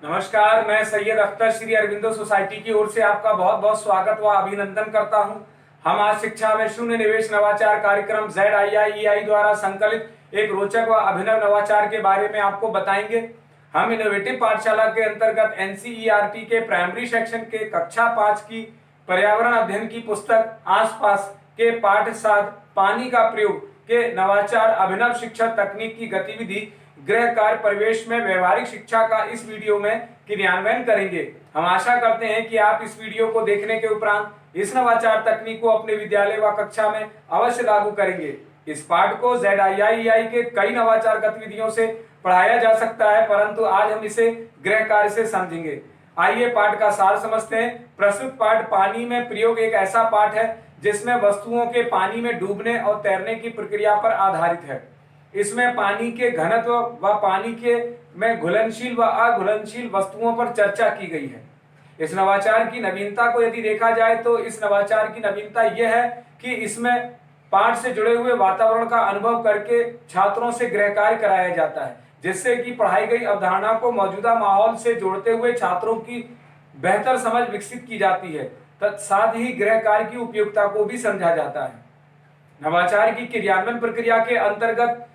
नमस्कार, मैं सैयद अख्तर श्री अरविंदो सोसाइटी की ओर से आपका बहुत बहुत स्वागत व अभिनंदन करता हूं। हम आज शिक्षा में शून्य निवेश नवाचार कार्यक्रम ZIIEI द्वारा संकलित एक रोचक व अभिनव नवाचार के बारे में आपको बताएंगे। हम इनोवेटिव पाठशाला के अंतर्गत NCERT के प्राइमरी सेक्शन के कक्षा 5 की पर्यावरण अध्ययन की पुस्तक आसपास के पाठ साथ पानी का प्रयोग के नवाचार अभिनव शिक्षा तकनीक की गतिविधि गृह कार्य परिवेश में व्यवहारिक शिक्षा का इस वीडियो में क्रियान्वयन करेंगे। हम आशा करते हैं कि आप इस वीडियो को देखने के उपरांत इस नवाचार तकनीक को अपने विद्यालय व कक्षा में अवश्य लागू करेंगे। इस पाठ को ZIIEI के कई नवाचार गतिविधियों से पढ़ाया जा सकता है, परंतु आज हम इसे गृह कार्य से समझेंगे। आइए पाठ का सार समझते हैं। प्रस्तुत पाठ पानी में प्रयोग एक ऐसा पाठ है जिसमें वस्तुओं के पानी में डूबने और तैरने की प्रक्रिया पर आधारित है। इसमें पानी के घनत्व व पानी के में घुलनशील व अघुलनशील वस्तुओं पर चर्चा की गई है। इस नवाचार की नवीनता को यदि देखा जाए तो इस नवाचार की नवीनता यह है कि इसमें पाठ से जुड़े हुए वातावरण का अनुभव करके छात्रों से गृह कार्य कराया जाता है, जिससे कि पढ़ाई गई अवधारणा को मौजूदा माहौल से जोड़ते हुए छात्रों की बेहतर समझ विकसित की जाती है। साथ ही गृह कार्य की उपयोगिता को भी समझा जाता है। नवाचार की क्रियान्वयन प्रक्रिया के अंतर्गत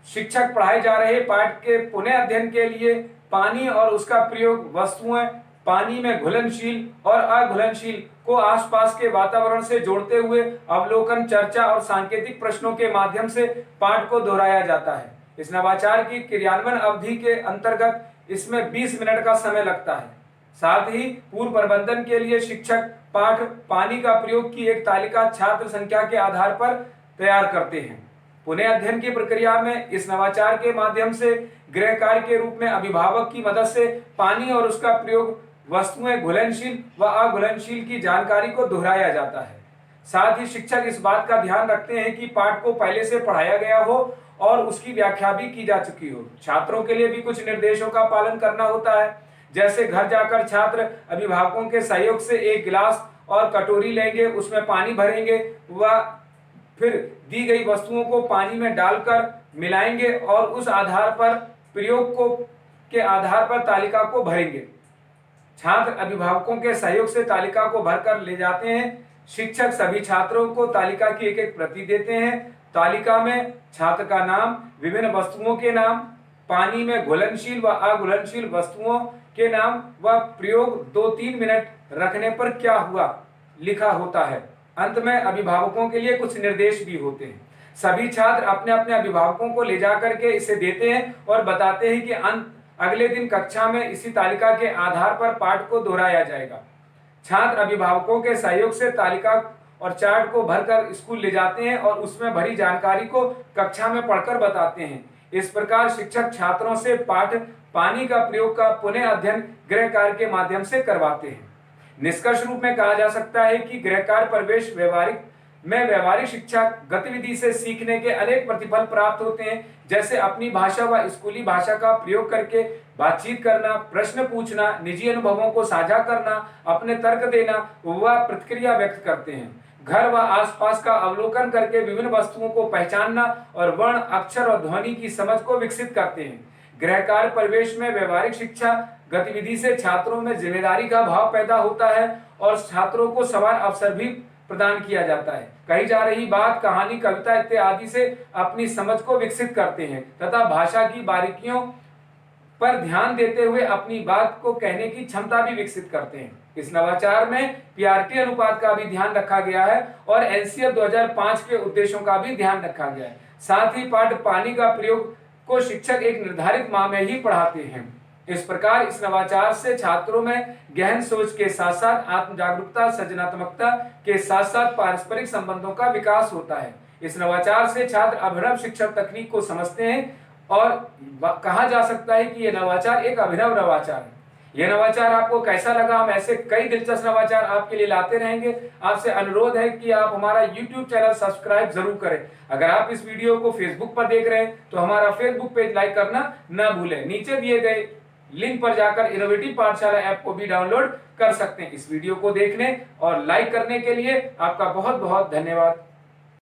शिक्षक पढ़ाए जा रहे पाठ के पुनः अध्ययन के लिए पानी और उसका प्रयोग, वस्तुएं, पानी में घुलनशील और अघुलनशील को आसपास के वातावरण से जोड़ते हुए अवलोकन, चर्चा और सांकेतिक प्रश्नों के माध्यम से पाठ को दोहराया जाता है। इस नवाचार की क्रियान्वयन अवधि के अंतर्गत इसमें 20 मिनट का समय लगता है। साथ ही पूर्व प्रबंधन के लिए शिक्षक पाठ पानी का प्रयोग की एक तालिका छात्र संख्या के आधार पर तैयार करते हैं। पुनः अध्ययन की प्रक्रिया में इस नवाचार के माध्यम से गृह कार्य के रूप में अभिभावक की मदद से पानी और उसका प्रयोग, वस्तुएं, घुलनशील व अघुलनशील की जानकारी को दोहराया जाता है। साथ ही शिक्षक इस बात का ध्यान रखते हैं कि पाठ को पहले से पढ़ाया गया हो और उसकी व्याख्या भी की जा चुकी हो। छात्रों के लिए भी कुछ निर्देशों का पालन करना होता है, जैसे घर जाकर छात्र अभिभावकों के सहयोग से एक गिलास और कटोरी लेंगे, उसमें पानी भरेंगे व फिर दी गई वस्तुओं को पानी में डालकर मिलाएंगे और उस आधार पर प्रयोग को के आधार पर तालिका को भरेंगे। छात्र अभिभावकों के सहयोग से तालिका को भरकर ले जाते हैं। शिक्षक सभी छात्रों को तालिका की एक एक प्रति देते हैं। तालिका में छात्र का नाम, विभिन्न वस्तुओं के नाम, पानी में घुलनशील व अघुलनशील वस्तुओं के नाम व प्रयोग 2-3 मिनट रखने पर क्या हुआ लिखा होता है। अंत में अभिभावकों के लिए कुछ निर्देश भी होते हैं। सभी छात्र अपने अपने अभिभावकों को ले जाकर के इसे देते हैं और बताते हैं कि अगले दिन कक्षा में इसी तालिका के आधार पर पाठ को दोहराया जाएगा। छात्र अभिभावकों के सहयोग से तालिका और चार्ट को भरकर स्कूल ले जाते हैं और उसमें भरी जानकारी को कक्षा में पढ़कर बताते हैं। इस प्रकार शिक्षक छात्रों से पाठ पानी का प्रयोग का पुनः अध्ययन गृह कार्य के माध्यम से करवाते हैं। निष्कर्ष रूप में कहा जा सकता है कि गृह कार्य परिवेश व्यवहारिक शिक्षा गतिविधि से सीखने के अनेक प्रतिफल प्राप्त होते हैं, जैसे अपनी भाषा व स्कूली भाषा का प्रयोग करके बातचीत करना, प्रश्न पूछना, निजी अनुभवों को साझा करना, अपने तर्क देना व प्रतिक्रिया व्यक्त करते हैं। घर व आसपास का अवलोकन करके विभिन्न वस्तुओं को पहचानना और वर्ण, अक्षर और ध्वनि की समझ को विकसित करते हैं। गृह कार्य परिवेश में व्यवहारिक शिक्षा गतिविधि से छात्रों में जिम्मेदारी का भाव पैदा होता है और छात्रों को समान अवसर भी प्रदान किया जाता है। कही जा रही बात, कहानी, कविता इत्यादि से अपनी समझ को विकसित करते हैं तथा भाषा की बारीकियों पर ध्यान देते हुए अपनी बात को कहने की क्षमता भी विकसित करते हैं। इस नवाचार में PRT अनुपात का भी ध्यान रखा गया है और NCF 2005 के उद्देश्यों का भी ध्यान रखा गया है। साथ ही पाठ पानी का प्रयोग को शिक्षक एक निर्धारित माह में ही पढ़ाते हैं। इस प्रकार इस नवाचार से छात्रों में गहन सोच के साथ साथ आत्म जागरूकता, सृजनात्मकता के साथ साथ पारस्परिक संबंधों का विकास होता है। इस नवाचार से छात्र अभिनव शिक्षा तकनीक को समझते हैं और कहा जा सकता है कि यह नवाचार एक अभिनव नवाचार है। यह नवाचार आपको कैसा लगा? हम ऐसे कई दिलचस्प नवाचार आपके लिए लाते रहेंगे। आपसे अनुरोध है कि आप हमारा YouTube चैनल सब्सक्राइब जरूर करें। अगर आप इस वीडियो को Facebook पर देख रहे हैं तो हमारा Facebook पेज लाइक करना ना भूलें। नीचे दिए गए लिंक पर जाकर इनोवेटिव पाठशाला ऐप को भी डाउनलोड कर सकते हैं। इस वीडियो को देखने और लाइक करने के लिए आपका बहुत बहुत धन्यवाद।